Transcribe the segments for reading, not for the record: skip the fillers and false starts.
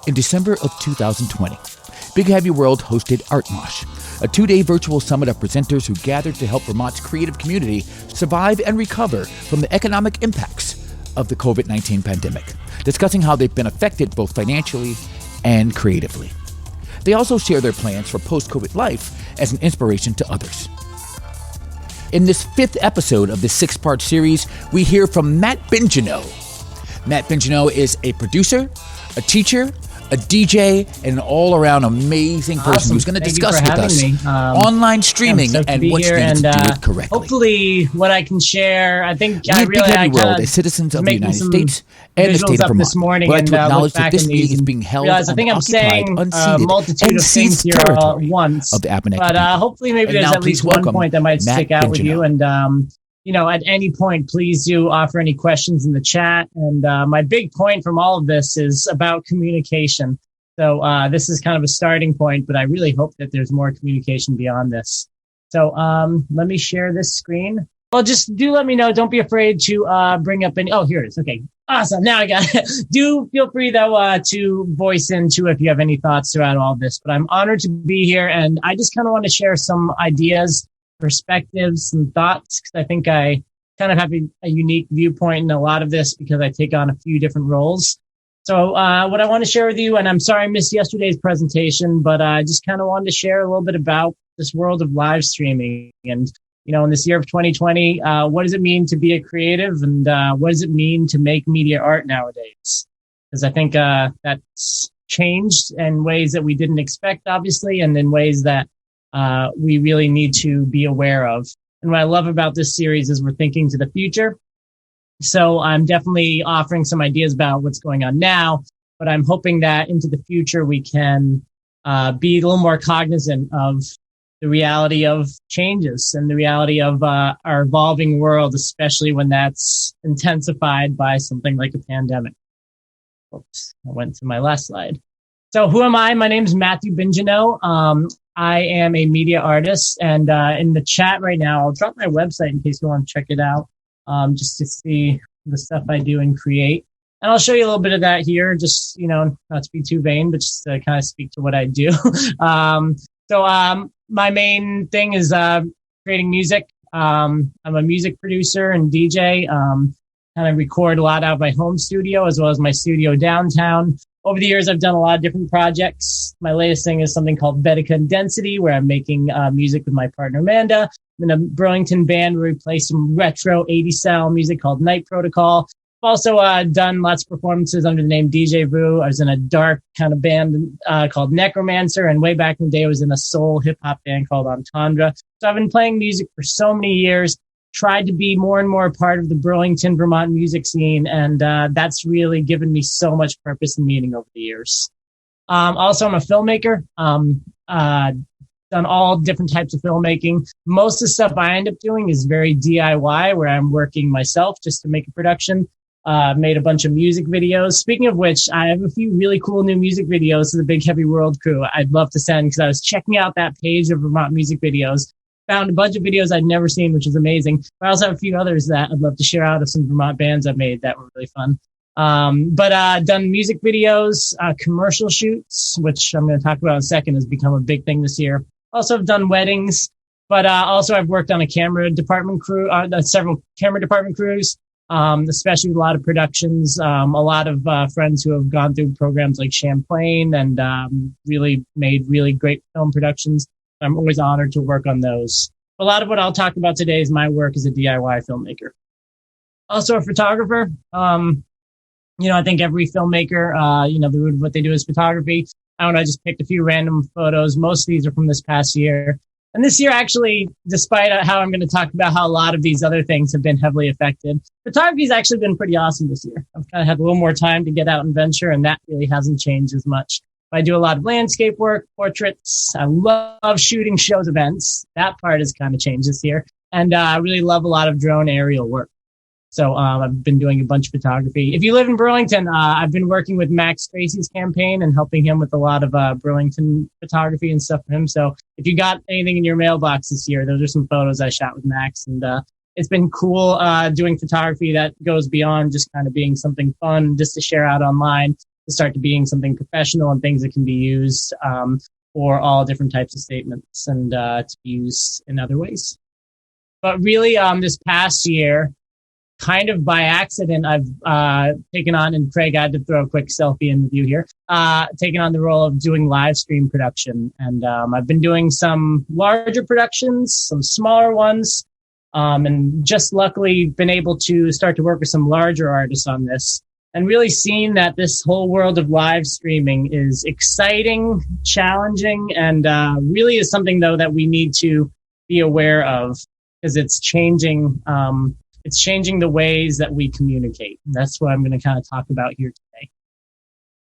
In December of 2020, Big Heavy World hosted Art Mosh, a 2-day virtual summit of presenters who gathered to help Vermont's creative community survive and recover from the economic impacts of the COVID-19 pandemic, discussing how they've been affected both financially and creatively. They also share their plans for post-COVID life as an inspiration to others. In this 5th episode of this 6-part series, we hear from Matt Binginot. Matt Binginot is a producer, a teacher, a DJ, and an all-around amazing person who's going to discuss with us online streaming and what's needed to do it correctly. Hopefully, what I can share, I think we at Big Heavy World as citizens of the United States and the state of Vermont. This morning would like to acknowledge that this meeting is being held on the occupied, unceded, and seized territory of the Abenaki people. But hopefully, maybe there's at least one point that might stick out with you. And at any point, please do offer any questions in the chat. And my big point from all of this is about communication. So this is kind of a starting point, but I really hope that there's more communication beyond this. So let me share this screen. Well, just do let me know. Don't be afraid to bring up any. Oh, here it is. Okay, awesome. Now I got it. Do feel free, though, to voice into if you have any thoughts throughout all this. But I'm honored to be here, and I just kind of want to share some ideas, perspectives, and thoughts, because I think I kind of have a unique viewpoint in a lot of this because I take on a few different roles. So what I want to share with you, and I'm sorry I missed yesterday's presentation, but I just kind of wanted to share a little bit about this world of live streaming. And, in this year of 2020, what does it mean to be a creative, and what does it mean to make media art nowadays? Because I think that's changed in ways that we didn't expect, obviously, and in ways that we really need to be aware of. And what I love about this series is we're thinking to the future. So I'm definitely offering some ideas about what's going on now, but I'm hoping that into the future we can be a little more cognizant of the reality of changes and the reality of our evolving world, especially when that's intensified by something like a pandemic. Oops, I went to my last slide. So who am I? My name is Matthew Binginot. I am a media artist, and in the chat right now, I'll drop my website in case you want to check it out, just to see the stuff I do and create. And I'll show you a little bit of that here, just, not to be too vain, but just to kind of speak to what I do. So my main thing is creating music. I'm a music producer and DJ. Kind of record a lot out of my home studio as well as my studio downtown. Over the years, I've done a lot of different projects. My latest thing is something called Vetica Density, where I'm making music with my partner, Amanda. I'm in a Burlington band where we play some retro 80s style music called Night Protocol. I've also done lots of performances under the name DJ Vu. I was in a dark kind of band called Necromancer, and way back in the day, I was in a soul hip-hop band called Entendre. So I've been playing music for so many years, tried to be more and more a part of the Burlington, Vermont music scene, and that's really given me so much purpose and meaning over the years. Also, I'm a filmmaker. Done all different types of filmmaking. Most of the stuff I end up doing is very DIY, where I'm working myself just to make a production. Made a bunch of music videos. Speaking of which, I have a few really cool new music videos to the Big Heavy World crew I'd love to send, because I was checking out that page of Vermont music videos. Found a bunch of videos I'd never seen, which is amazing. But I also have a few others that I'd love to share out of some Vermont bands I've made that were really fun. But done music videos, commercial shoots, which I'm going to talk about in a second, has become a big thing this year. Also have done weddings, but also I've worked on a camera department crew, several camera department crews, especially with a lot of productions, a lot of friends who have gone through programs like Champlain and really made really great film productions. I'm always honored to work on those. A lot of what I'll talk about today is my work as a DIY filmmaker. Also a photographer. I think every filmmaker, the root of what they do is photography. I just picked a few random photos. Most of these are from this past year. And this year, actually, despite how I'm going to talk about how a lot of these other things have been heavily affected, photography's actually been pretty awesome this year. I've kind of had a little more time to get out and venture, and that really hasn't changed as much. I do a lot of landscape work, portraits. I love shooting shows events. That part has kind of changed this year. And I really love a lot of drone aerial work. So I've been doing a bunch of photography. If you live in Burlington, I've been working with Max Tracy's campaign and helping him with a lot of Burlington photography and stuff for him. So if you got anything in your mailbox this year, those are some photos I shot with Max. And it's been cool doing photography that goes beyond just kind of being something fun just to share out online. to start to being something professional and things that can be used for all different types of statements and to be used in other ways. But really, this past year, kind of by accident, I've taken on, and Craig, I had to throw a quick selfie in with you here, taken on the role of doing live stream production. And I've been doing some larger productions, some smaller ones, and just luckily been able to start to work with some larger artists on this. And really seeing that this whole world of live streaming is exciting, challenging, and really is something, though, that we need to be aware of, because it's changing the ways that we communicate. And that's what I'm going to kind of talk about here today.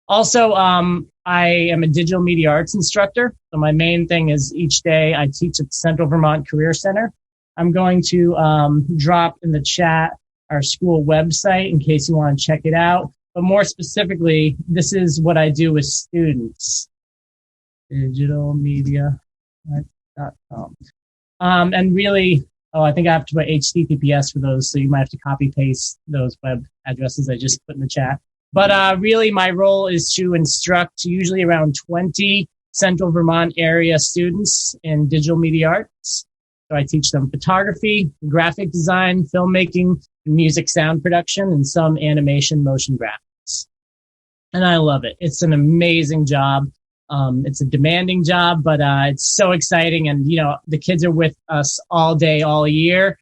Also, I am a digital media arts instructor. So my main thing is each day I teach at the Central Vermont Career Center. I'm going to drop in the chat our school website in case you want to check it out. But more specifically, this is what I do with students. digitalmedia.com. And really, I think I have to put HTTPS for those, so you might have to copy paste those web addresses I just put in the chat. But really, my role is to instruct usually around 20 Central Vermont area students in digital media arts. So I teach them photography, graphic design, filmmaking, music sound production, and some animation motion graphics. And I love it. It's an amazing job. It's a demanding job, but it's so exciting. And, the kids are with us all day, all year.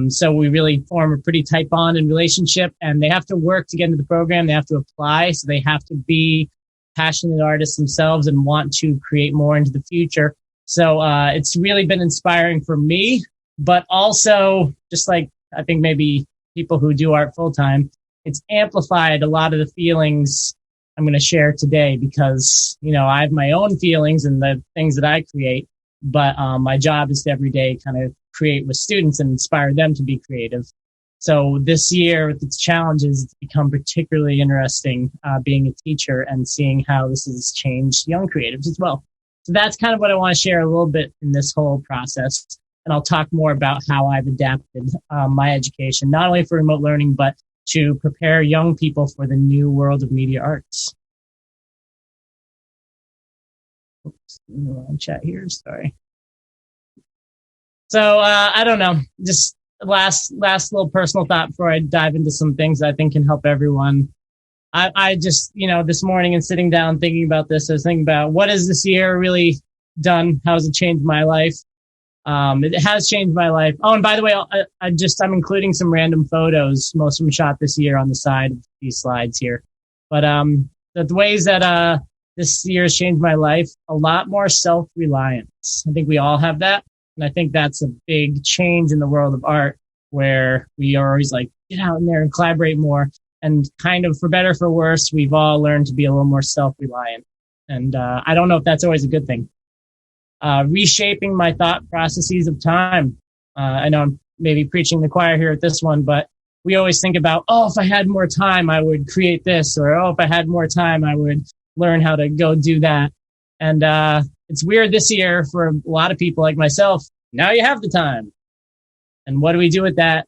So we really form a pretty tight bond and relationship, and they have to work to get into the program. They have to apply. So they have to be passionate artists themselves and want to create more into the future. So it's really been inspiring for me, but also just like I think maybe people who do art full time, it's amplified a lot of the feelings I'm going to share today because, I have my own feelings and the things that I create, but my job is to every day kind of create with students and inspire them to be creative. So this year with its challenges, it's become particularly interesting being a teacher and seeing how this has changed young creatives as well. So that's kind of what I want to share a little bit in this whole process. And I'll talk more about how I've adapted my education, not only for remote learning, but to prepare young people for the new world of media arts. Oops, in the wrong chat here, sorry. So I don't know, just last little personal thought before I dive into some things that I think can help everyone. I just, this morning and sitting down thinking about this, I was thinking about what has this year really done? How has it changed my life? It has changed my life. Oh, and by the way, I'm including some random photos, most of them shot this year on the side of these slides here. But the ways that this year has changed my life, a lot more self-reliance. I think we all have that. And I think that's a big change in the world of art where we are always like, get out in there and collaborate more. And kind of for better or for worse, we've all learned to be a little more self-reliant. And I don't know if that's always a good thing. Reshaping my thought processes of time. I know I'm maybe preaching the choir here at this one, but we always think about, if I had more time, I would create this, or, if I had more time, I would learn how to go do that. And it's weird this year for a lot of people like myself. Now you have the time. And what do we do with that?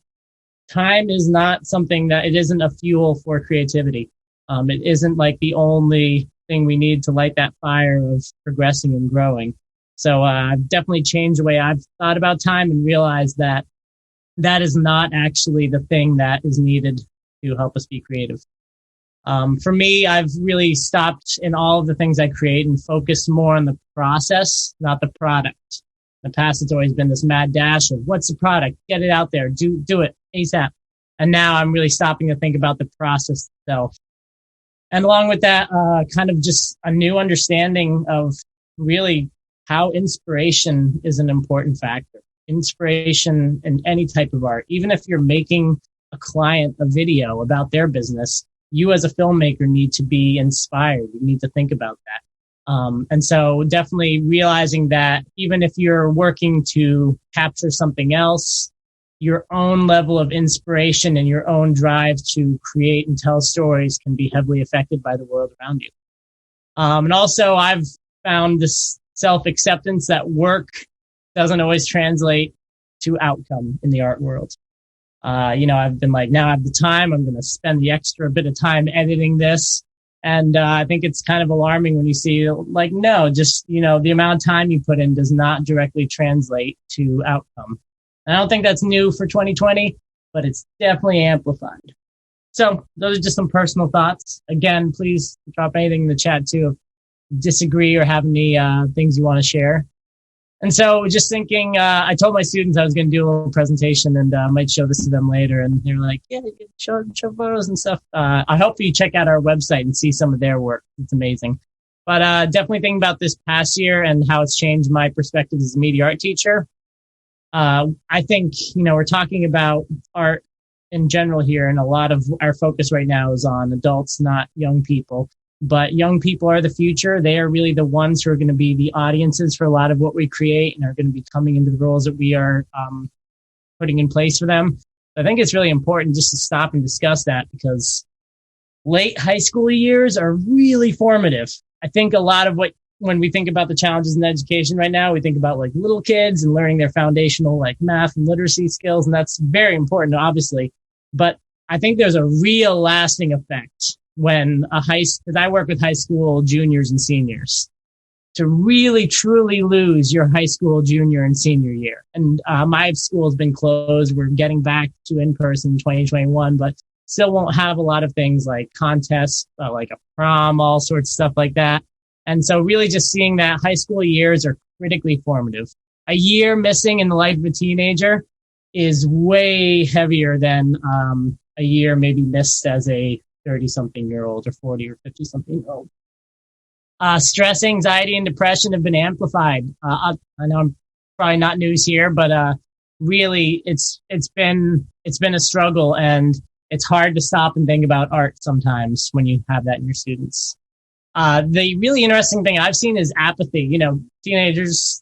Time is not something it isn't a fuel for creativity. It isn't like the only thing we need to light that fire of progressing and growing. So I've definitely changed the way I've thought about time and realized that is not actually the thing that is needed to help us be creative. For me, I've really stopped in all of the things I create and focused more on the process, not the product. In the past, it's always been this mad dash of what's the product? Get it out there. Do it ASAP. And now I'm really stopping to think about the process itself. And along with that, kind of just a new understanding of really how inspiration is an important factor. Inspiration in any type of art. Even if you're making a client a video about their business, you as a filmmaker need to be inspired. You need to think about that. And so definitely realizing that even if you're working to capture something else, your own level of inspiration and your own drive to create and tell stories can be heavily affected by the world around you. And also I've found this self-acceptance that work doesn't always translate to outcome in the art world. I've been like, now I have the time. I'm going to spend the extra bit of time editing this. And I think it's kind of alarming when you see, like, no, just, the amount of time you put in does not directly translate to outcome. And I don't think that's new for 2020, but it's definitely amplified. So those are just some personal thoughts. Again, please drop anything in the chat too if you disagree or have any things you want to share. And so just thinking, I told my students I was going to do a little presentation and I might show this to them later. And they were like, yeah, show photos and stuff. I hope you check out our website and see some of their work. It's amazing. But definitely thinking about this past year and how it's changed my perspective as a media art teacher. I think, we're talking about art in general here, and a lot of our focus right now is on adults, not young people. But young people are the future. They are really the ones who are going to be the audiences for a lot of what we create and are going to be coming into the roles that we are putting in place for them. I think it's really important just to stop and discuss that, because late high school years are really formative. I think a lot of when we think about the challenges in education right now, we think about like little kids and learning their foundational like math and literacy skills. And that's very important, obviously. But I think there's a real lasting effect when because I work with high school juniors and seniors, to really truly lose your high school junior and senior year. And my school has been closed. We're getting back to in-person in 2021, but still won't have a lot of things like contests, like a prom, all sorts of stuff like that. And so really just seeing that high school years are critically formative. A year missing in the life of a teenager is way heavier than a year maybe missed as a 30-something-year-old or 40 or 50-something-year-old. Stress, anxiety, and depression have been amplified. I know I'm probably not news here, but really it's been a struggle, and it's hard to stop and think about art sometimes when you have that in your students. The really interesting thing I've seen is apathy. Teenagers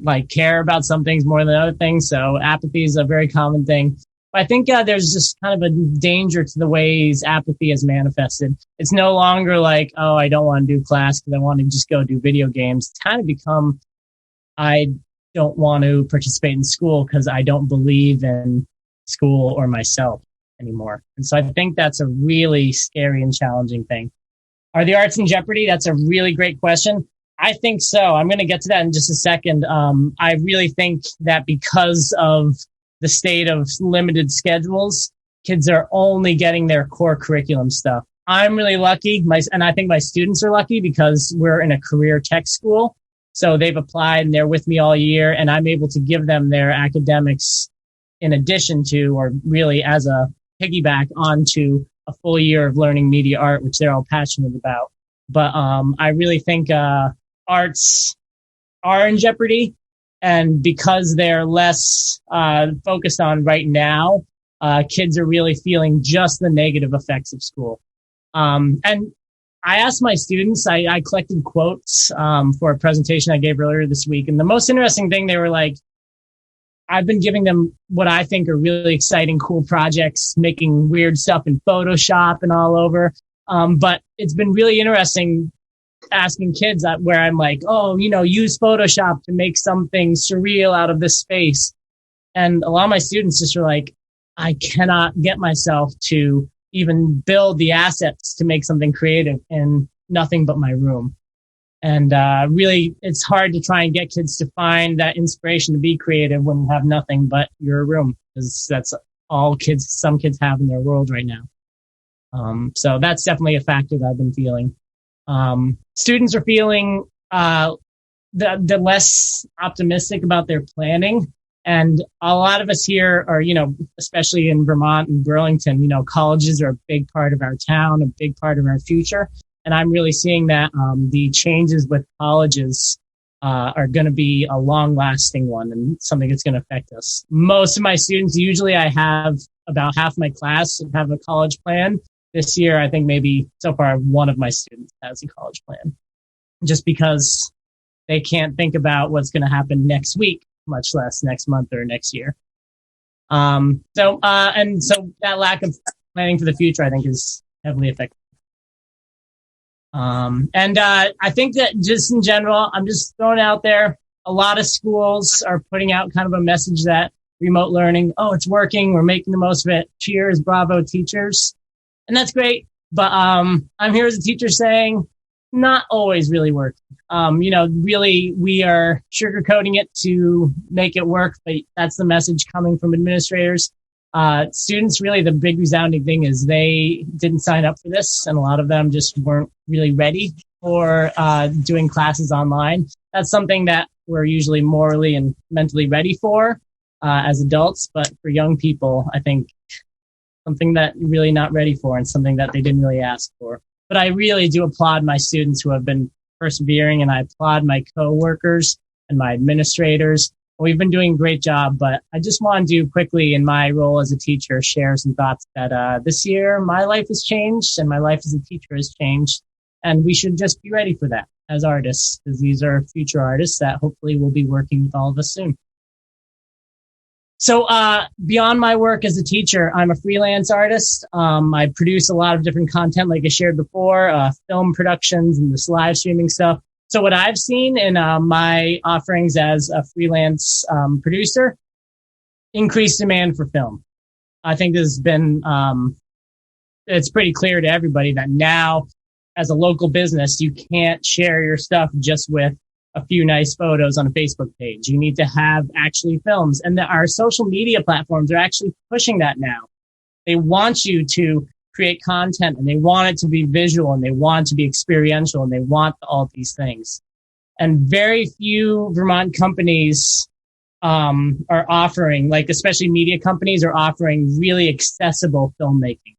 like care about some things more than other things, so apathy is a very common thing. I think there's just kind of a danger to the ways apathy is manifested. It's no longer like, oh, I don't want to do class because I want to just go do video games. It's kind of become, I don't want to participate in school because I don't believe in school or myself anymore. And so I think that's a really scary and challenging thing. Are the arts in jeopardy? That's a really great question. I think so. I'm going to get to that in just a second. I really think that because of the state of limited schedules, kids are only getting their core curriculum stuff. I'm really lucky, and I think my students are lucky because we're in a career tech school. So they've applied and they're with me all year, and I'm able to give them their academics in addition to, or really as a piggyback onto, a full year of learning media art, which they're all passionate about. But I really think arts are in jeopardy. And because they're less focused on right now, kids are really feeling just the negative effects of school. And I asked my students, I collected quotes for a presentation I gave earlier this week. And the most interesting thing, they were like, I've been giving them what I think are really exciting, cool projects, making weird stuff in Photoshop and all over. But it's been really interesting asking kids where I'm like, oh, use Photoshop to make something surreal out of this space. And a lot of my students just are like, I cannot get myself to even build the assets to make something creative in nothing but my room. And really, it's hard to try and get kids to find that inspiration to be creative when you have nothing but your room, because that's all some kids have in their world right now. So that's definitely a factor that I've been feeling. Students are feeling the less optimistic about their planning. And a lot of us here are, especially in Vermont and Burlington, colleges are a big part of our town, a big part of our future. And I'm really seeing that the changes with colleges are going to be a long-lasting one and something that's going to affect us. Most of my students, usually I have about half my class have a college plan. This year, I think maybe so far one of my students has a college plan, just because they can't think about what's going to happen next week, much less next month or next year. So that lack of planning for the future, I think, is heavily affected. I think that just in general, I'm just throwing out there, a lot of schools are putting out kind of a message that remote learning, oh, it's working, we're making the most of it. Cheers, bravo, teachers. And that's great. But I'm here as a teacher saying not always really working. Really we are sugarcoating it to make it work, but that's the message coming from administrators. Students, really the big resounding thing is they didn't sign up for this, and a lot of them just weren't really ready for doing classes online. That's something that we're usually morally and mentally ready for as adults, but for young people, I think something that you're really not ready for and something that they didn't really ask for. But I really do applaud my students who have been persevering, and I applaud my coworkers and my administrators. We've been doing a great job, but I just want to quickly, in my role as a teacher, share some thoughts that this year my life has changed and my life as a teacher has changed. And we should just be ready for that as artists, because these are future artists that hopefully will be working with all of us soon. So beyond my work as a teacher, I'm a freelance artist. I produce a lot of different content, like I shared before, film productions and this live streaming stuff. So what I've seen in my offerings as a freelance producer, increased demand for film. I think this has been, it's pretty clear to everybody that now, as a local business, you can't share your stuff just with a few nice photos on a Facebook page. You need to have actually films. And our social media platforms are actually pushing that now. They want you to create content, and they want it to be visual, and they want it to be experiential, and they want all these things. And very few Vermont companies are offering, like especially media companies, are offering really accessible filmmaking.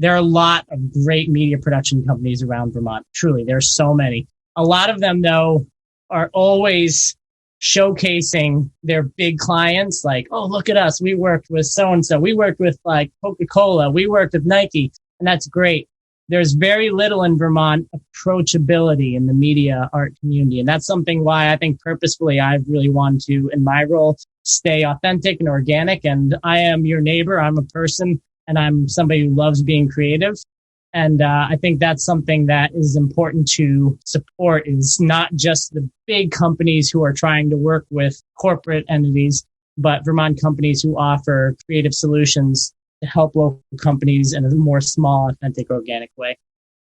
There are a lot of great media production companies around Vermont. Truly, there are so many. A lot of them, though, are always showcasing their big clients, like, oh, look at us. We worked with so-and-so. We worked with like Coca-Cola. We worked with Nike. And that's great. There's very little in Vermont approachability in the media art community. And that's something why I think purposefully I've really wanted to, in my role, stay authentic and organic. And I am your neighbor. I'm a person, and I'm somebody who loves being creative. And I think that's something that is important to support, is not just the big companies who are trying to work with corporate entities, but Vermont companies who offer creative solutions to help local companies in a more small, authentic, organic way.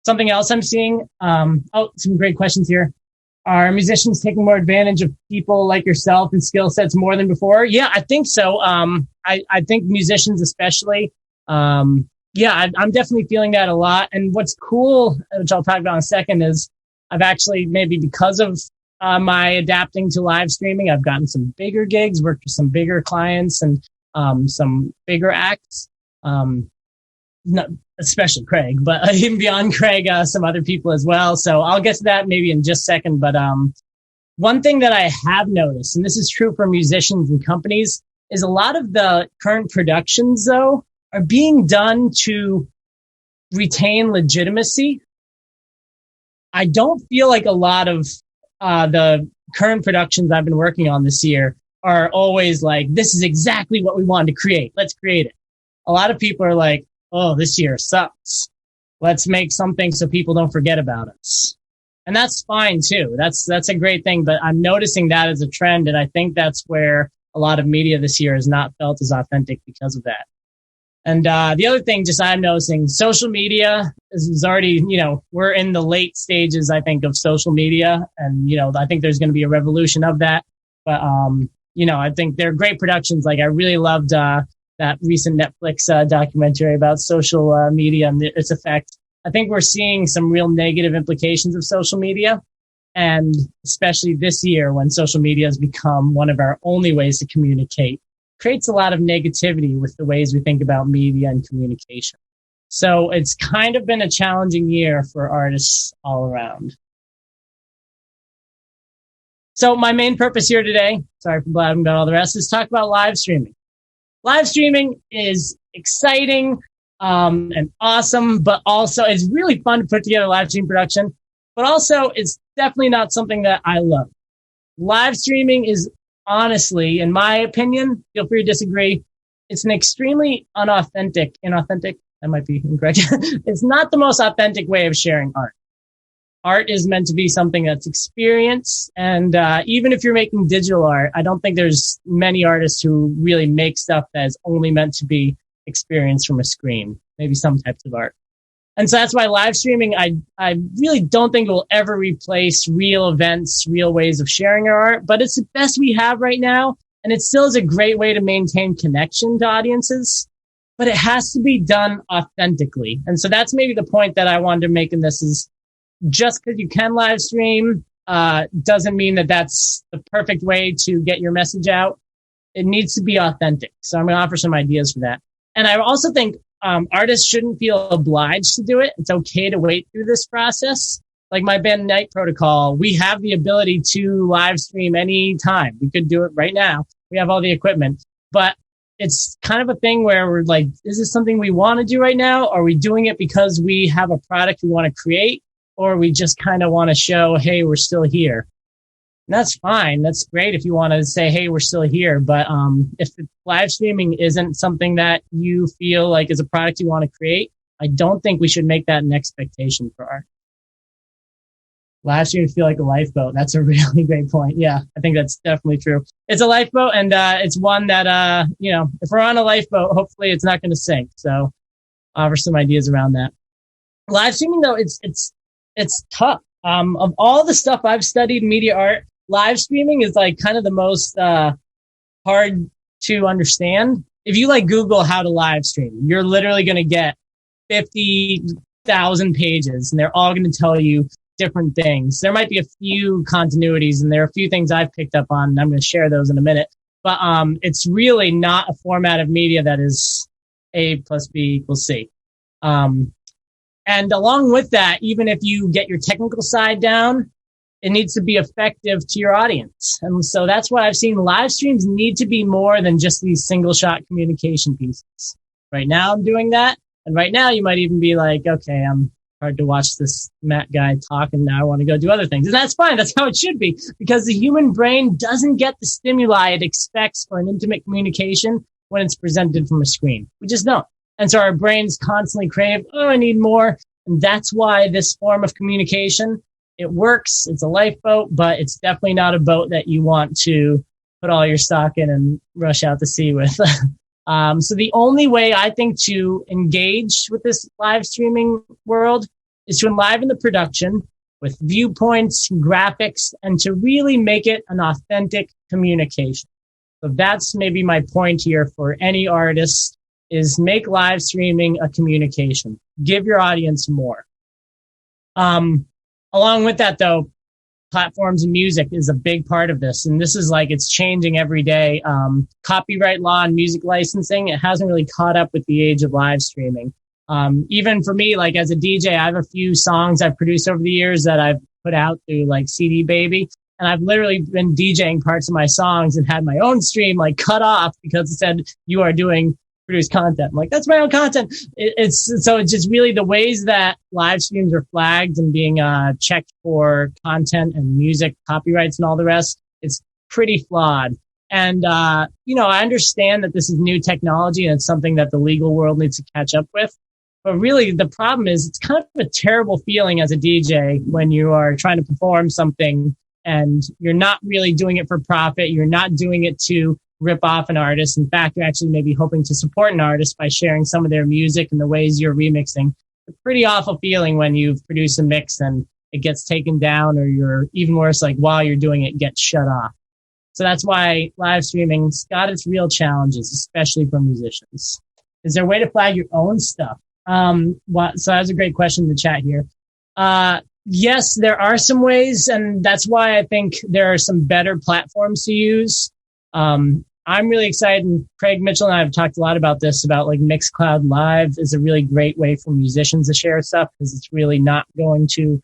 Something else I'm seeing, some great questions here. Are musicians taking more advantage of people like yourself and skill sets more than before? Yeah, I think so. I think musicians especially, yeah, I'm definitely feeling that a lot. And what's cool, which I'll talk about in a second, is I've actually, maybe because of my adapting to live streaming, I've gotten some bigger gigs, worked with some bigger clients and some bigger acts. Not especially Craig, but even beyond Craig, some other people as well. So I'll get to that maybe in just a second. But one thing that I have noticed, and this is true for musicians and companies, is a lot of the current productions, though, are being done to retain legitimacy. I don't feel like a lot of the current productions I've been working on this year are always like, this is exactly what we wanted to create. Let's create it. A lot of people are like, oh, this year sucks. Let's make something so people don't forget about us. And that's fine too. That's a great thing. But I'm noticing that as a trend. And I think that's where a lot of media this year has not felt as authentic because of that. And the other thing, just I'm noticing, social media is already, we're in the late stages, I think, of social media. And, I think there's going to be a revolution of that. But, I think they're great productions. Like, I really loved that recent Netflix documentary about social media and its effect. I think we're seeing some real negative implications of social media. And especially this year, when social media has become one of our only ways to communicate, creates a lot of negativity with the ways we think about media and communication. So it's kind of been a challenging year for artists all around. So my main purpose here today, sorry for blabbing about all the rest, is talk about live streaming. Live streaming is exciting and awesome, but also it's really fun to put together a live stream production, but also it's definitely not something that I love. Live streaming is, honestly, in my opinion, feel free to disagree, it's an extremely inauthentic, that might be incorrect. It's not the most authentic way of sharing art. Art is meant to be something that's experienced. And even if you're making digital art, I don't think there's many artists who really make stuff that is only meant to be experienced from a screen, maybe some types of art. And so that's why live streaming, I really don't think it will ever replace real events, real ways of sharing our art, but it's the best we have right now. And it still is a great way to maintain connection to audiences, but it has to be done authentically. And so that's maybe the point that I wanted to make in this is just because you can live stream doesn't mean that that's the perfect way to get your message out. It needs to be authentic. So I'm going to offer some ideas for that. And I also think artists shouldn't feel obliged to do it. It's okay to wait through this process. Like my Binginot protocol, we have the ability to live stream anytime. We could do it right now. We have all the equipment, but it's kind of a thing where we're like, is this something we want to do right now? Are we doing it because we have a product we want to create, or we just kind of want to show, hey, we're still here? And that's fine. That's great if you want to say, hey, we're still here. But if live streaming isn't something that you feel like is a product you want to create, I don't think we should make that an expectation for art. Live stream feel like a lifeboat. That's a really great point. Yeah, I think that's definitely true. It's a lifeboat, and it's one that, if we're on a lifeboat, hopefully it's not going to sink. So offer some ideas around that. Live streaming, though, it's tough. Of all the stuff I've studied, media art, live streaming is like kind of the most hard to understand. If you like Google how to live stream, you're literally going to get 50,000 pages, and they're all going to tell you different things. There might be a few continuities, and there are a few things I've picked up on, and I'm going to share those in a minute. But it's really not a format of media that is A plus B equals C. And along with that, even if you get your technical side down, it needs to be effective to your audience. And so that's why I've seen live streams need to be more than just these single shot communication pieces. Right now I'm doing that. And right now you might even be like, okay, I'm hard to watch this Matt guy talk, and now I want to go do other things. And that's fine. That's how it should be, because the human brain doesn't get the stimuli it expects for an intimate communication when it's presented from a screen. We just don't. And so our brains constantly crave, oh, I need more. And that's why this form of communication, it works. It's a lifeboat, but it's definitely not a boat that you want to put all your stock in and rush out to sea with. So the only way I think to engage with this live streaming world is to enliven the production with viewpoints, graphics, and to really make it an authentic communication. So that's maybe my point here for any artist, is make live streaming a communication. Give your audience more. Along with that, though, platforms and music is a big part of this. And this is like, it's changing every day. Copyright law and music licensing, it hasn't really caught up with the age of live streaming. Even for me, like as a DJ, I have a few songs I've produced over the years that I've put out through like CD Baby. And I've literally been DJing parts of my songs and had my own stream like cut off because it said, you are doing produced content. I'm like, that's my own content. It's just really the ways that live streams are flagged and being checked for content and music copyrights and all the rest. It's pretty flawed. And, I understand that this is new technology and it's something that the legal world needs to catch up with. But really the problem is it's kind of a terrible feeling as a DJ when you are trying to perform something and you're not really doing it for profit. You're not doing it to rip off an artist. In fact, you're actually maybe hoping to support an artist by sharing some of their music and the ways you're remixing. It's a pretty awful feeling when you've produced a mix and it gets taken down, or you're even worse, like while you're doing it, gets shut off. So that's why live streaming's got its real challenges, especially for musicians. Is there a way to flag your own stuff? So that's a great question in the chat here. Yes, there are some ways, and that's why I think there are some better platforms to use. I'm really excited, and Craig Mitchell and I have talked a lot about this, about like Mixcloud Live is a really great way for musicians to share stuff, because it's really not going to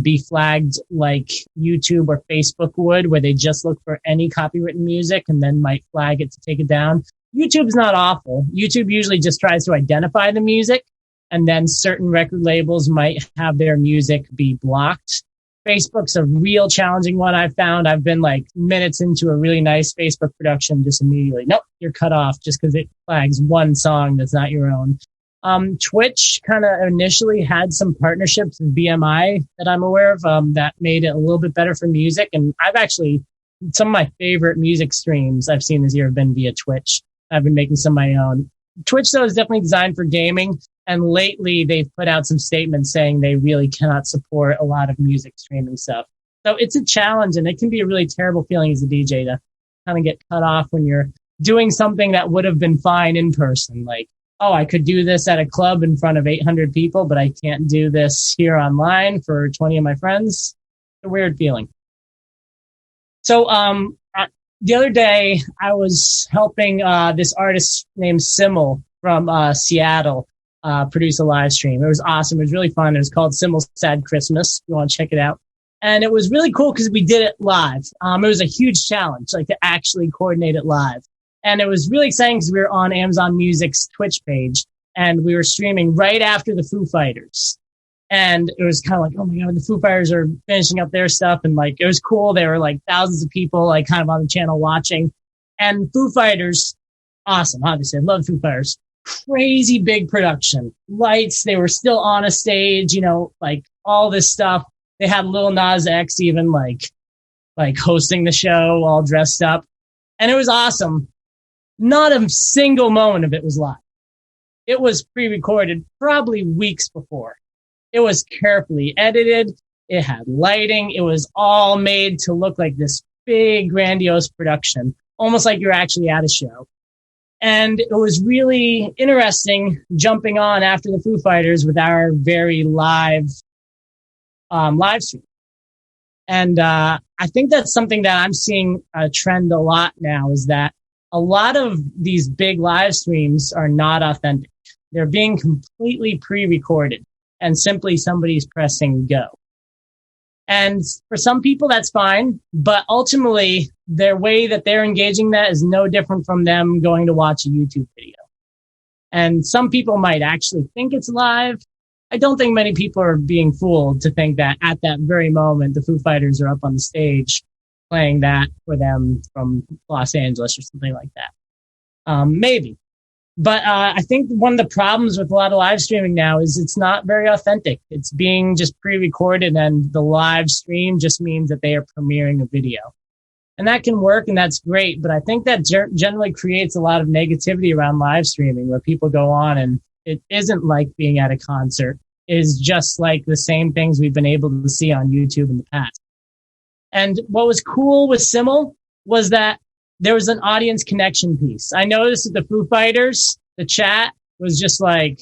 be flagged like YouTube or Facebook would, where they just look for any copywritten music and then might flag it to take it down. YouTube's not awful. YouTube usually just tries to identify the music, and then certain record labels might have their music be blocked. Facebook's a real challenging one I've found. I've been like minutes into a really nice Facebook production, just immediately, nope, you're cut off just because it flags one song that's not your own. Twitch kind of initially had some partnerships with BMI that I'm aware of that made it a little bit better for music. And I've actually, some of my favorite music streams I've seen this year have been via Twitch. I've been making some of my own. Twitch, though, is definitely designed for gaming. And lately, they've put out some statements saying they really cannot support a lot of music streaming stuff. So it's a challenge, and it can be a really terrible feeling as a DJ to kind of get cut off when you're doing something that would have been fine in person. Like, oh, I could do this at a club in front of 800 people, but I can't do this here online for 20 of my friends. It's a weird feeling. So the other day, I was helping this artist named Simmel from Seattle produce a live stream. It was awesome. It was really fun. It was called Simmel's Sad Christmas. If you want to check it out. And it was really cool because we did it live. It was a huge challenge, like to actually coordinate it live. And it was really exciting because we were on Amazon Music's Twitch page and we were streaming right after the Foo Fighters. And it was kind of like, oh my God, the Foo Fighters are finishing up their stuff. And like, it was cool. There were like thousands of people like kind of on the channel watching. And Foo Fighters, awesome. Obviously, I love Foo Fighters. Crazy big production. Lights, they were still on a stage, you know, like all this stuff. They had Lil Nas X even like hosting the show all dressed up. And it was awesome. Not a single moment of it was live. It was pre-recorded probably weeks before. It was carefully edited. It had lighting. It was all made to look like this big, grandiose production, almost like you're actually at a show. And it was really interesting jumping on after the Foo Fighters with our very live stream. And I think that's something that I'm seeing a trend a lot now, is that a lot of these big live streams are not authentic. They're being completely pre-recorded and simply somebody's pressing go. And for some people, that's fine. But ultimately, their way that they're engaging that is no different from them going to watch a YouTube video. And some people might actually think it's live. I don't think many people are being fooled to think that at that very moment, the Foo Fighters are up on the stage playing that for them from Los Angeles or something like that. Maybe. But I think one of the problems with a lot of live streaming now is it's not very authentic. It's being just pre-recorded, and the live stream just means that they are premiering a video. And that can work, and that's great. But I think that generally creates a lot of negativity around live streaming, where people go on and it isn't like being at a concert. It is just like the same things we've been able to see on YouTube in the past. And what was cool with Simmel was that there was an audience connection piece. I noticed that the Foo Fighters, the chat was just like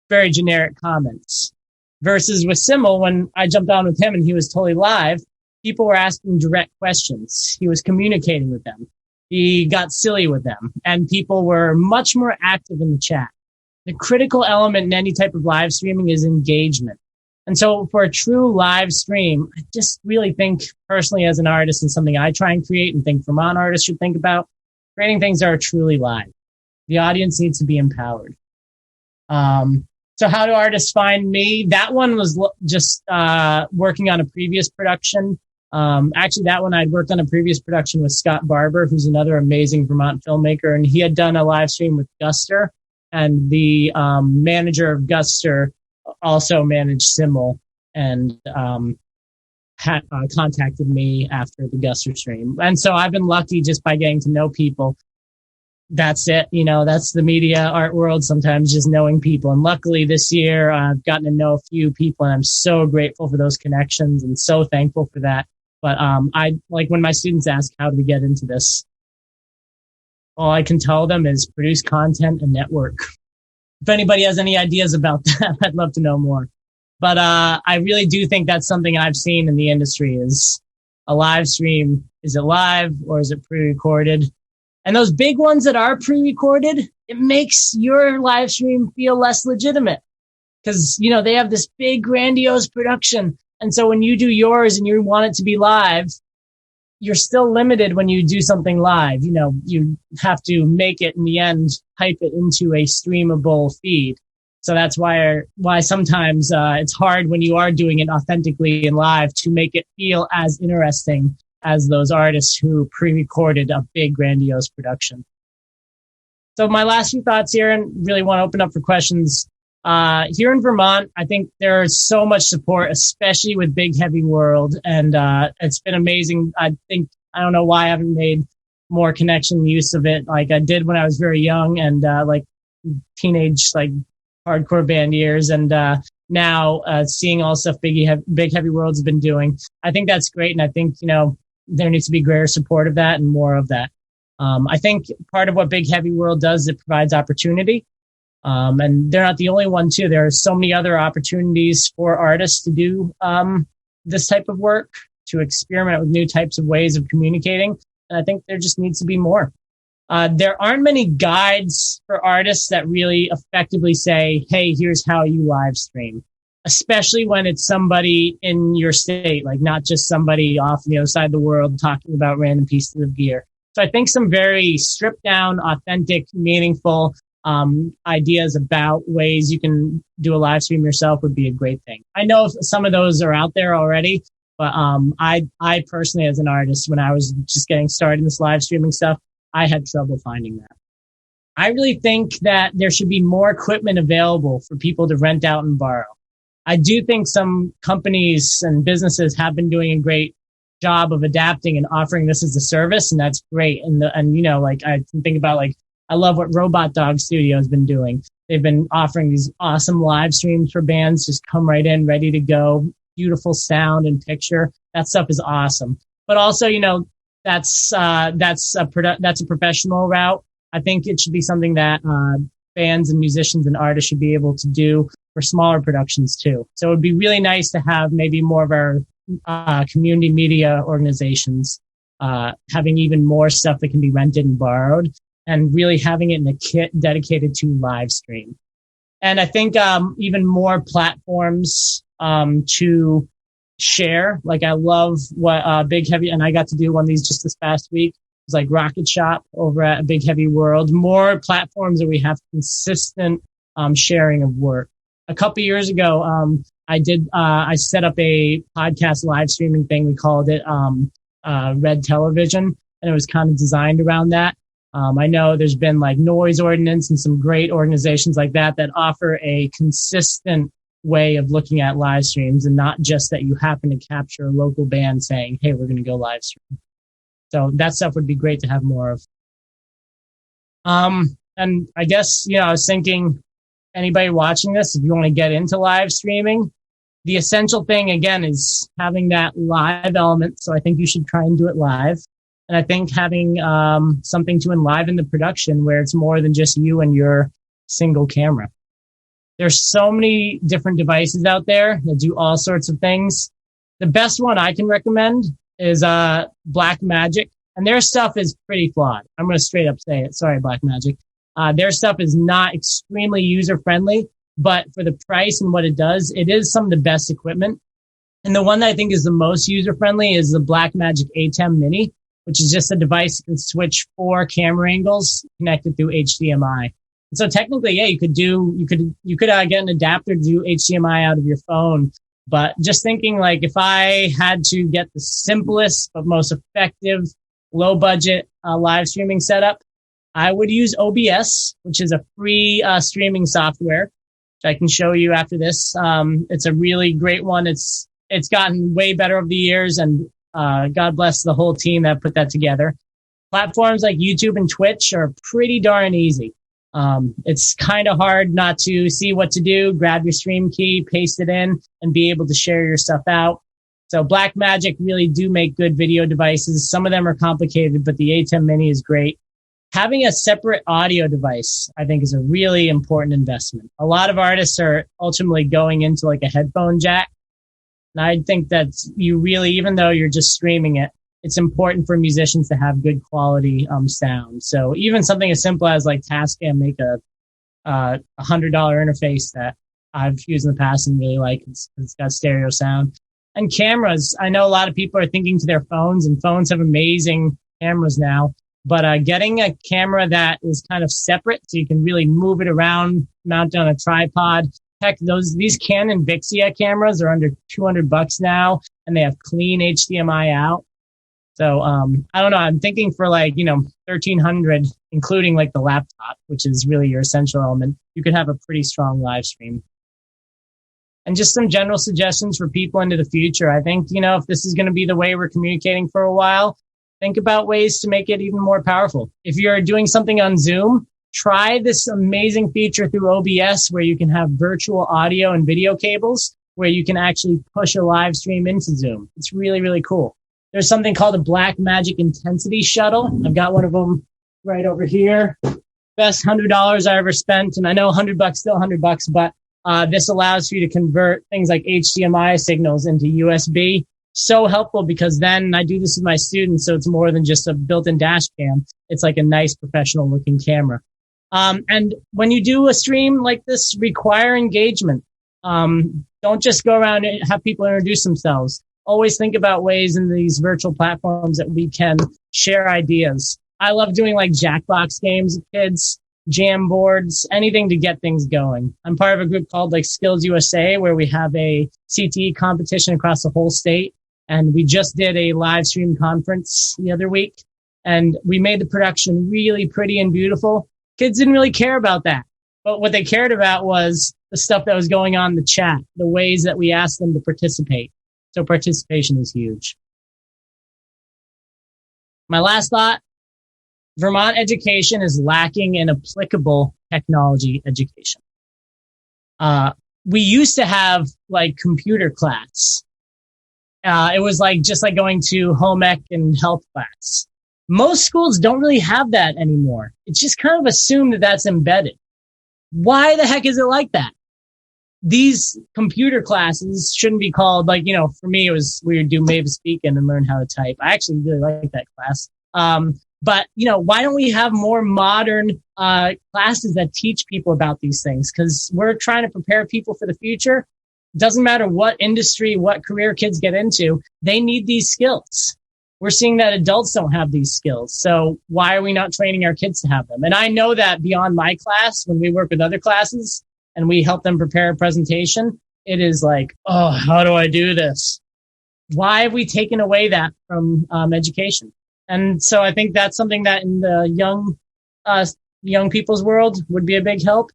very generic comments. Versus with Simmel, when I jumped on with him and he was totally live, people were asking direct questions. He was communicating with them. He got silly with them. And people were much more active in the chat. The critical element in any type of live streaming is engagement. And so for a true live stream, I just really think personally as an artist, and something I try and create and think Vermont artists should think about, creating things that are truly live. The audience needs to be empowered. So how do artists find me? That one was just working on a previous production. Actually, that one I'd worked on a previous production with Scott Barber, who's another amazing Vermont filmmaker. And he had done a live stream with Guster. And the manager of Guster also managed Simmel and contacted me after the Guster stream. And so I've been lucky just by getting to know people. That's it. You know, that's the media art world, sometimes just knowing people. And luckily this year, I've gotten to know a few people, and I'm so grateful for those connections and so thankful for that. But I like when my students ask, how do we get into this? All I can tell them is produce content and network. If anybody has any ideas about that, I'd love to know more. But I really do think that's something I've seen in the industry is a live stream. Is it live or is it pre-recorded? And those big ones that are pre-recorded, it makes your live stream feel less legitimate because, you know, they have this big grandiose production. And so when you do yours and you want it to be live, you're still limited when you do something live. You know, you have to make it in the end, pipe it into a streamable feed. So that's why sometimes it's hard when you are doing it authentically and live to make it feel as interesting as those artists who pre-recorded a big grandiose production. So my last few thoughts here, and really want to open up for questions. Here in Vermont, I think there is so much support, especially with Big Heavy World. And it's been amazing. I don't know why I haven't made more connection use of it like I did when I was very young and like teenage, like hardcore band years, and now seeing all the stuff Big Heavy World's been doing. I think that's great, and I think, there needs to be greater support of that and more of that. I think part of what Big Heavy World does is it provides opportunity. And they're not the only one too. There are so many other opportunities for artists to do this type of work, to experiment with new types of ways of communicating. And I think there just needs to be more. There aren't many guides for artists that really effectively say, hey, here's how you live stream, especially when it's somebody in your state, like not just somebody off on the other side of the world talking about random pieces of gear. So I think some very stripped down, authentic, meaningful ideas about ways you can do a live stream yourself would be a great thing. I know some of those are out there already, but I personally, as an artist, when I was just getting started in this live streaming stuff, I had trouble finding that. I really think that there should be more equipment available for people to rent out and borrow. I do think some companies and businesses have been doing a great job of adapting and offering this as a service, and that's great. And I can think about, I love what Robot Dog Studio has been doing. They've been offering these awesome live streams for bands, just come right in, ready to go, beautiful sound and picture. That stuff is awesome. But also, that's a professional route. I think it should be something that bands and musicians and artists should be able to do for smaller productions too. So it would be really nice to have maybe more of our community media organizations having even more stuff that can be rented and borrowed, and really having it in a kit dedicated to live stream. And I think even more platforms to share. Like, I love what Big Heavy, and I got to do one of these just this past week. It was like Rocket Shop over at Big Heavy World. More platforms that we have consistent sharing of work. A couple years ago, I set up a podcast live streaming thing. We called it Red Television, and it was kind of designed around that. I know there's been like Noise Ordinance and some great organizations like that offer a consistent way of looking at live streams, and not just that you happen to capture a local band saying, hey, we're going to go live stream. So that stuff would be great to have more of. And I guess, I was thinking, anybody watching this, if you want to get into live streaming, the essential thing, again, is having that live element. So I think you should try and do it live. And I think having something to enliven the production where it's more than just you and your single camera. There's so many different devices out there that do all sorts of things. The best one I can recommend is Blackmagic, and their stuff is pretty flawed. I'm going to straight up say it. Sorry, Blackmagic. Their stuff is not extremely user-friendly, but for the price and what it does, it is some of the best equipment. And the one that I think is the most user-friendly is the Blackmagic A10 Mini, which is just a device that can switch 4 camera angles connected through HDMI. And so technically, yeah, you could get an adapter to do HDMI out of your phone. But just thinking, like, if I had to get the simplest but most effective low budget live streaming setup, I would use OBS, which is a free streaming software, which I can show you after this. It's a really great one. It's gotten way better over the years, and God bless the whole team that put that together. Platforms like YouTube and Twitch are pretty darn easy. It's kind of hard not to see what to do, grab your stream key, paste it in, and be able to share your stuff out. So Blackmagic really do make good video devices. Some of them are complicated, but the A10 Mini is great. Having a separate audio device, I think, is a really important investment. A lot of artists are ultimately going into like a headphone jack. And I think that you really, even though you're just streaming it, it's important for musicians to have good quality sound. So even something as simple as like Tascam make a $100 interface that I've used in the past and really like. It's got stereo sound. And cameras, I know a lot of people are thinking to their phones, and phones have amazing cameras now. But getting a camera that is kind of separate so you can really move it around, mount it on a tripod. Heck, these Canon Vixia cameras are under $200 now, and they have clean HDMI out. So, I don't know. I'm thinking for like, $1,300, including like the laptop, which is really your essential element, you could have a pretty strong live stream. And just some general suggestions for people into the future. I think, if this is going to be the way we're communicating for a while, think about ways to make it even more powerful. If you're doing something on Zoom, try this amazing feature through OBS where you can have virtual audio and video cables where you can actually push a live stream into Zoom. It's really, really cool. There's something called a Black Magic Intensity Shuttle. I've got one of them right over here. Best $100 I ever spent. And I know $100 still $100, but this allows you to convert things like HDMI signals into USB. So helpful because then I do this with my students. So it's more than just a built-in dash cam. It's like a nice professional looking camera. And when you do a stream like this, require engagement. Don't just go around and have people introduce themselves. Always think about ways in these virtual platforms that we can share ideas. I love doing like Jackbox games with kids, jam boards, anything to get things going. I'm part of a group called like Skills USA where we have a CTE competition across the whole state. And we just did a live stream conference the other week and we made the production really pretty and beautiful. Kids didn't really care about that. But what they cared about was the stuff that was going on in the chat, the ways that we asked them to participate. So participation is huge. My last thought, Vermont education is lacking in applicable technology education. We used to have like computer class. It was like just like going to home ec and health class. Most schools don't really have that anymore. It's just kind of assumed that that's embedded. Why the heck is it like that? These computer classes shouldn't be called like, for me, it was we would do Mavis Beacon and learn how to type. I actually really like that class. But why don't we have more modern classes that teach people about these things? Because we're trying to prepare people for the future. Doesn't matter what industry, what career kids get into, they need these skills. We're seeing that adults don't have these skills. So why are we not training our kids to have them? And I know that beyond my class, when we work with other classes and we help them prepare a presentation, it is like, oh, how do I do this? Why have we taken away that from education? And so I think that's something that in the young people's world would be a big help.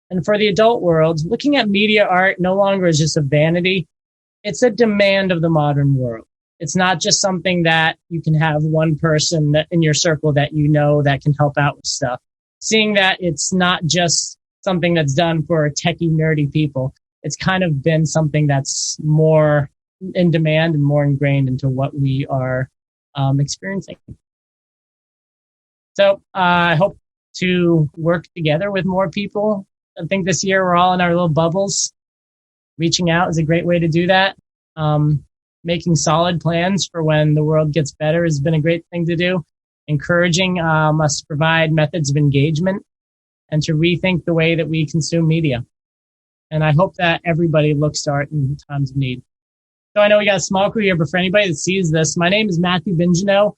And for the adult world, looking at media art no longer is just a vanity. It's a demand of the modern world. It's not just something that you can have one person in your circle that that can help out with stuff. Seeing that it's not just something that's done for techie, nerdy people. It's kind of been something that's more in demand and more ingrained into what we are experiencing. So I hope to work together with more people. I think this year we're all in our little bubbles. Reaching out is a great way to do that. Making solid plans for when the world gets better has been a great thing to do. Encouraging us to provide methods of engagement and to rethink the way that we consume media. And I hope that everybody looks to art in times of need. So I know we got a small crew here, but for anybody that sees this, my name is Matthew Binginot.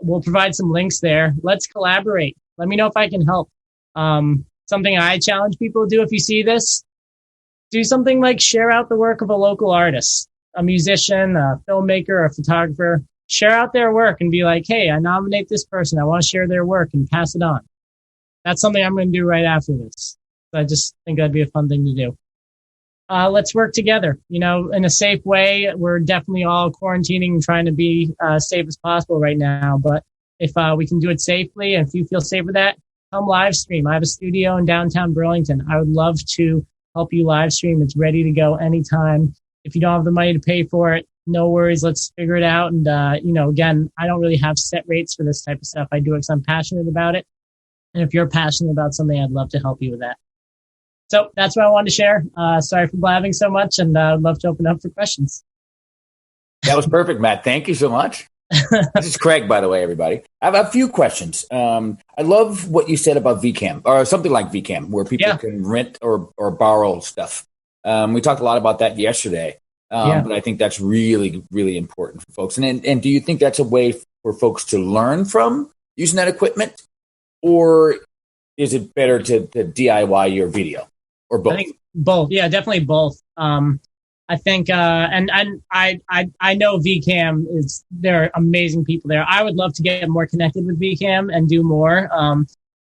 We'll provide some links there. Let's collaborate. Let me know if I can help. Something I challenge people to do if you see this, do something like share out the work of a local artist, a musician, a filmmaker, a photographer. Share out their work and be like, hey, I nominate this person. I want to share their work and pass it on. That's something I'm going to do right after this. So I just think that'd be a fun thing to do. Let's work together, in a safe way. We're definitely all quarantining and trying to be safe as possible right now. But if we can do it safely, and if you feel safe with that, come live stream. I have a studio in downtown Burlington. I would love to help you live stream. It's ready to go anytime. If you don't have the money to pay for it, no worries. Let's figure it out. And, again, I don't really have set rates for this type of stuff. I do it because I'm passionate about it. And if you're passionate about something, I'd love to help you with that. So that's what I wanted to share. Sorry for blabbing so much, and I'd love to open up for questions. That was perfect, Matt. Thank you so much. This is Craig, by the way, everybody. I have a few questions. I love what you said about VCam, or something like VCam, where people can rent or borrow stuff. We talked a lot about that yesterday, but I think that's really, really important for folks. And do you think that's a way for folks to learn from using that equipment, or is it better to DIY your video, or both? I think both. Yeah, definitely both. I think, and I know VCam there are amazing people there. I would love to get more connected with VCam and do more.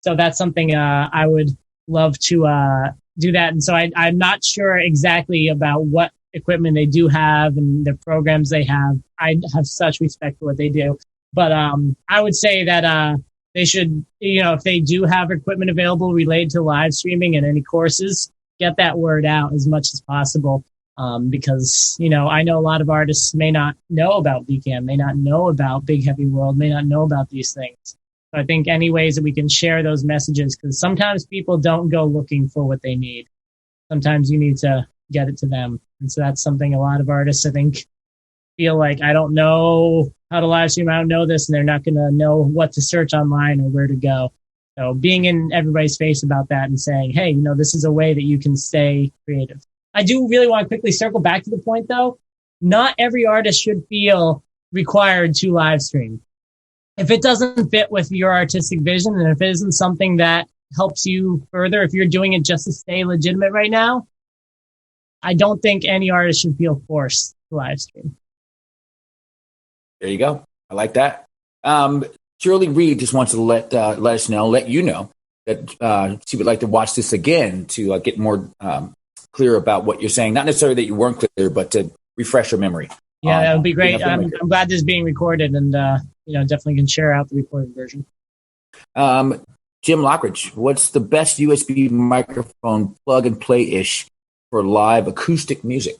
So that's something, I would love to, do that. And so I'm not sure exactly about what equipment they do have and the programs they have. I have such respect for what they do, but, I would say that, they should, if they do have equipment available related to live streaming and any courses, get that word out as much as possible. Because, I know a lot of artists may not know about BCAM, may not know about Big Heavy World, may not know about these things. So I think any ways that we can share those messages, because sometimes people don't go looking for what they need. Sometimes you need to get it to them. And so that's something a lot of artists, I think, feel like, I don't know how to live stream, I don't know this, and they're not going to know what to search online or where to go. So being in everybody's face about that and saying, hey, this is a way that you can stay creative. I do really want to quickly circle back to the point, though. Not every artist should feel required to live stream. If it doesn't fit with your artistic vision, and if it isn't something that helps you further, if you're doing it just to stay legitimate right now, I don't think any artist should feel forced to live stream. There you go. I like that. Shirley Reed just wants to let you know that she would like to watch this again to get more clear about what you're saying. Not necessarily that you weren't clear, but to refresh your memory. Yeah, that would be great. I'm glad this is being recorded, and definitely can share out the recorded version. Jim Lockridge, what's the best USB microphone plug and play-ish for live acoustic music?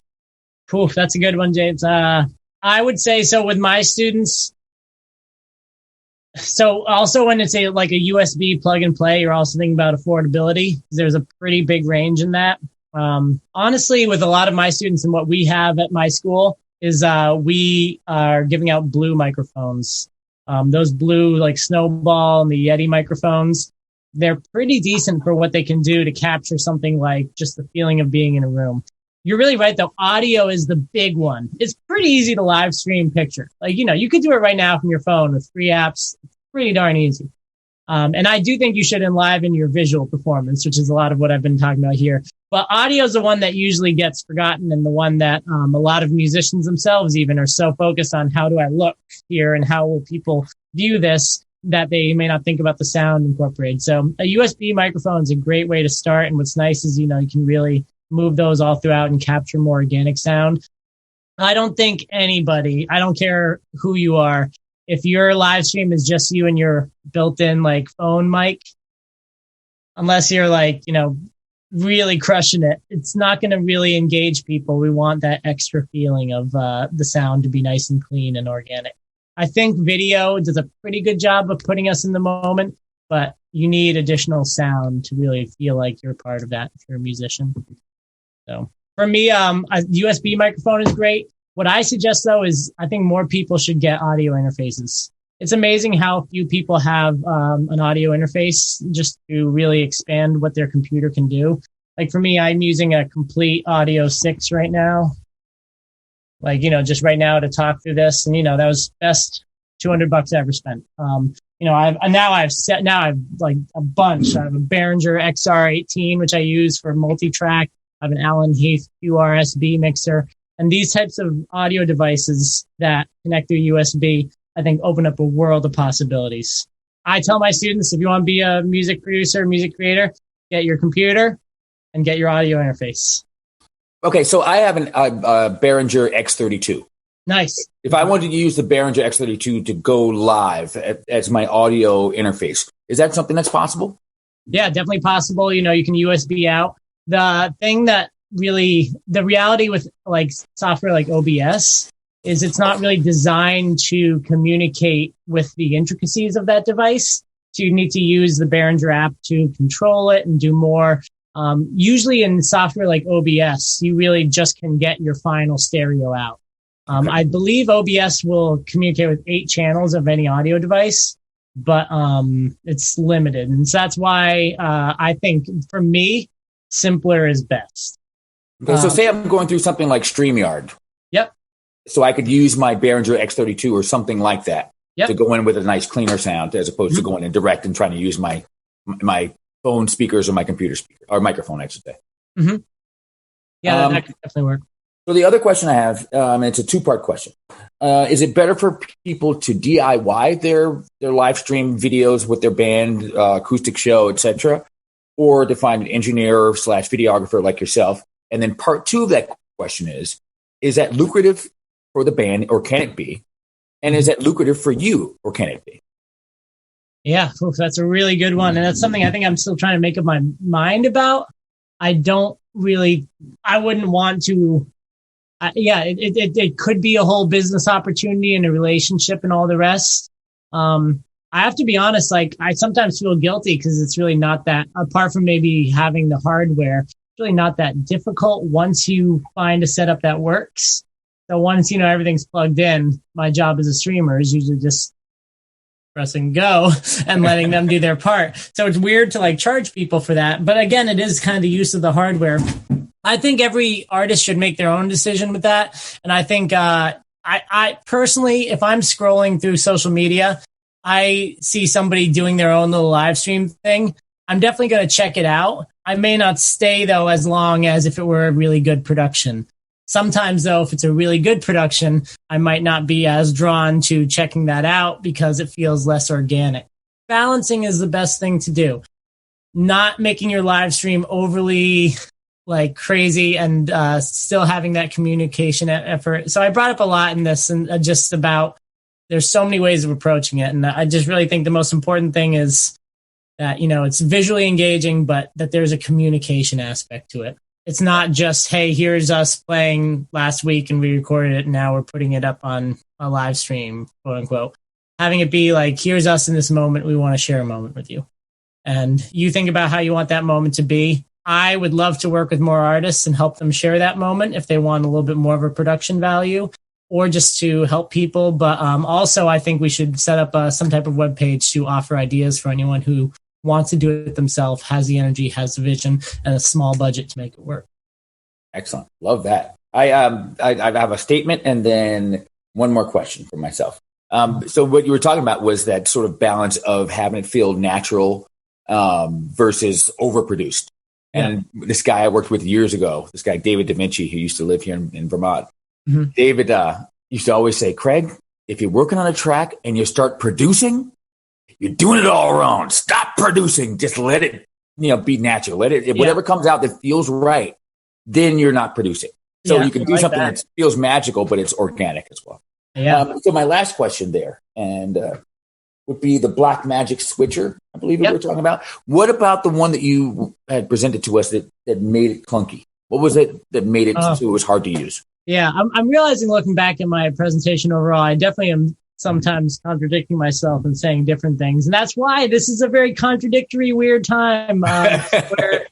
Cool, that's a good one, James. I would say so with my students. So also when it's like a USB plug and play, you're also thinking about affordability. There's a pretty big range in that. Honestly, with a lot of my students and what we have at my school is we are giving out blue microphones. Those blue like Snowball and the Yeti microphones, they're pretty decent for what they can do to capture something like just the feeling of being in a room. You're really right, though. Audio is the big one. It's pretty easy to live stream picture. Like, you could do it right now from your phone with free apps. It's pretty darn easy. And I do think you should enliven your visual performance, which is a lot of what I've been talking about here. But audio is the one that usually gets forgotten, and the one that a lot of musicians themselves even are so focused on how do I look here and how will people view this that they may not think about the sound incorporated. So a USB microphone is a great way to start. And what's nice is, you can really move those all throughout and capture more organic sound. I don't think anybody, I don't care who you are, if your live stream is just you and your built-in like phone mic, unless you're like, really crushing it, it's not going to really engage people. We want that extra feeling of the sound to be nice and clean and organic. I think video does a pretty good job of putting us in the moment, but you need additional sound to really feel like you're part of that if you're a musician. So for me, a USB microphone is great. What I suggest, though, is I think more people should get audio interfaces. It's amazing how few people have an audio interface just to really expand what their computer can do. Like for me, I'm using a complete Audio 6 right now. Like, just right now to talk through this. And, that was best $200 I ever spent. I've like a bunch. I have a Behringer XR18, which I use for multi-track. I have an Allen Heath QRSB mixer. And these types of audio devices that connect through USB, I think, open up a world of possibilities. I tell my students, if you want to be a music producer, music creator, get your computer and get your audio interface. Okay, so I have a Behringer X32. Nice. If I wanted to use the Behringer X32 to go live as my audio interface, is that something that's possible? Yeah, definitely possible. You can USB out. The thing that really, the reality with like software like OBS is it's not really designed to communicate with the intricacies of that device. So you need to use the Behringer app to control it and do more. Usually in software like OBS, you really just can get your final stereo out. I believe OBS will communicate with 8 channels of any audio device, but it's limited. And so that's why I think for me, simpler is best. Okay, so say I'm going through something like StreamYard. Yep. So I could use my Behringer X32 or something like that to go in with a nice cleaner sound as opposed to going in direct and trying to use my phone speakers or my computer speaker or microphone, I should say. Mm-hmm. Yeah, that could definitely work. So the other question I have, and it's a 2-part question. Is it better for people to DIY their live stream videos with their band, acoustic show, etc., or to find an engineer / videographer like yourself? And then part 2 of that question is that lucrative for the band or can it be? And is that lucrative for you or can it be? Yeah, oof, that's a really good one. And that's something I think I'm still trying to make up my mind about. I wouldn't want to, it could be a whole business opportunity and a relationship and all the rest. I have to be honest, like I sometimes feel guilty because it's really not that, apart from maybe having the hardware, it's really not that difficult once you find a setup that works. So once, everything's plugged in, my job as a streamer is usually just pressing go and letting them do their part. So it's weird to like charge people for that. But again, it is kind of the use of the hardware. I think every artist should make their own decision with that. And I think, I personally, if I'm scrolling through social media, I see somebody doing their own little live stream thing, I'm definitely going to check it out. I may not stay, though, as long as if it were a really good production. Sometimes, though, if it's a really good production, I might not be as drawn to checking that out because it feels less organic. Balancing is the best thing to do. Not making your live stream overly like crazy and still having that communication effort. So I brought up a lot in this and just about there's so many ways of approaching it. And I just really think the most important thing is that, it's visually engaging, but that there's a communication aspect to it. It's not just, hey, here's us playing last week and we recorded it and now we're putting it up on a live stream, quote unquote. Having it be like, here's us in this moment. We want to share a moment with you. And you think about how you want that moment to be. I would love to work with more artists and help them share that moment if they want a little bit more of a production value or just to help people. But also, I think we should set up some type of web page to offer ideas for anyone who wants to do it themselves, has the energy, has the vision, and a small budget to make it work. Excellent. Love that. I have a statement and then one more question for myself. So what you were talking about was that sort of balance of having it feel natural versus overproduced. Yeah. And this guy I worked with years ago, this guy, David Da Vinci, who used to live here in Vermont, David used to always say, Craig, if you're working on a track and you start producing, you're doing it all wrong. Stop producing. Just let it, be natural. Let it, whatever comes out that feels right, then you're not producing. So you can do something that feels magical, but it's organic as well. Yeah. So my last question there, and would be the Black Magic Switcher, I believe we were talking about. What about the one that you had presented to us that made it clunky? What was it that made it so it was hard to use? Yeah, I'm realizing looking back at my presentation overall, I definitely am sometimes contradicting myself and saying different things. And that's why this is a very contradictory, weird time. We're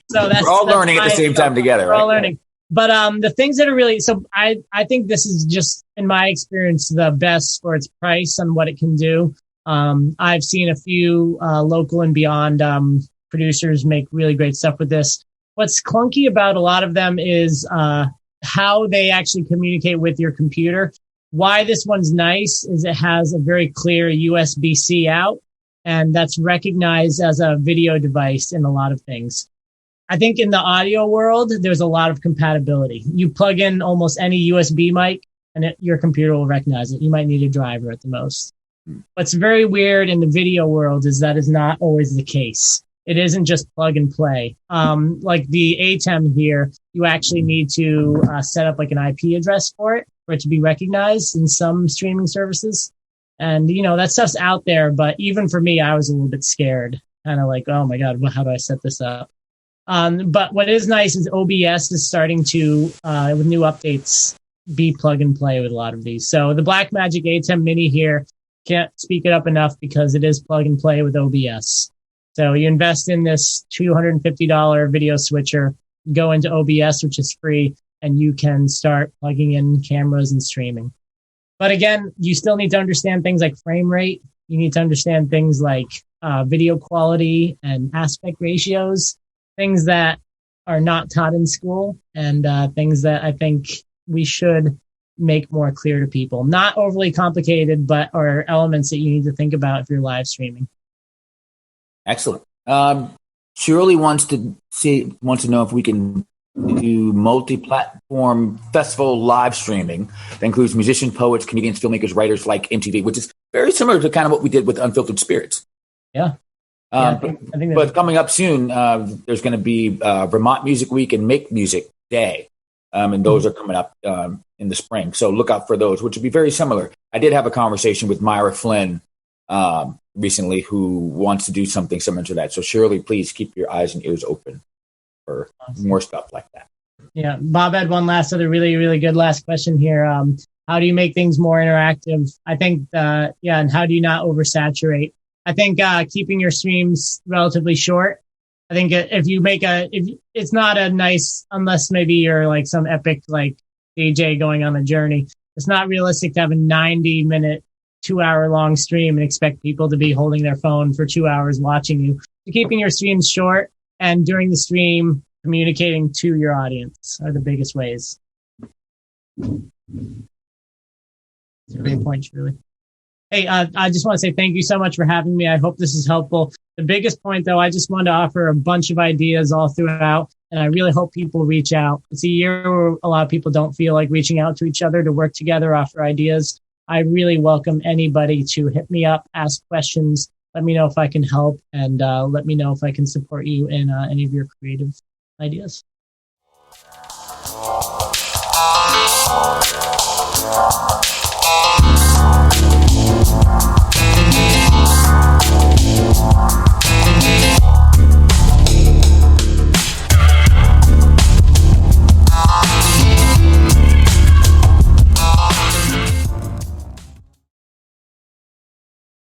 all learning at the same time together. We're all learning. But the things that are really, so I think this is just, in my experience, the best for its price and what it can do. I've seen a few local and beyond producers make really great stuff with this. What's clunky about a lot of them is how they actually communicate with your computer. Why this one's nice is it has a very clear USB-C out, and that's recognized as a video device in a lot of things. I think in the audio world, there's a lot of compatibility. You plug in almost any USB mic, and your computer will recognize it. You might need a driver at the most. What's very weird in the video world is that is not always the case. It isn't just plug and play. Like the ATEM here, you actually need to set up like an IP address for it to be recognized in some streaming services. And, that stuff's out there. But even for me, I was a little bit scared, kind of like, oh my God, how do I set this up? But what is nice is OBS is starting to, with new updates, be plug and play with a lot of these. So the Blackmagic ATEM Mini here, can't speak it up enough because it is plug and play with OBS. So you invest in this $250 video switcher, go into OBS, which is free, and you can start plugging in cameras and streaming. But again, you still need to understand things like frame rate. You need to understand things like video quality and aspect ratios, things that are not taught in school, and things that I think we should make more clear to people. Not overly complicated, but are elements that you need to think about if you're live streaming. Excellent. Shirley wants to know if we can do multi-platform festival live streaming that includes musicians, poets, comedians, filmmakers, writers like MTV, which is very similar to kind of what we did with Unfiltered Spirits. Yeah. I think but coming up soon, there's going to be Vermont Music Week and Make Music Day. And those are coming up in the spring. So look out for those, which would be very similar. I did have a conversation with Myra Flynn recently who wants to do something similar to that. So surely, please keep your eyes and ears open for more stuff like that. Yeah, Bob had one last other really, really good last question here. How do you make things more interactive? I think, and how do you not oversaturate? I think keeping your streams relatively short. I think if it's not a nice, unless maybe you're like some epic like DJ going on a journey, it's not realistic to have a 90-minute, 2-hour long stream and expect people to be holding their phone for 2 hours watching you. So keeping your streams short and during the stream, communicating to your audience are the biggest ways. It's a great point, Shirley. Hey, I just want to say thank you so much for having me. I hope this is helpful. The biggest point, though, I just wanted to offer a bunch of ideas all throughout, and I really hope people reach out. It's a year where a lot of people don't feel like reaching out to each other to work together, offer ideas. I really welcome anybody to hit me up, ask questions, let me know if I can help, and let me know if I can support you in any of your creative ideas.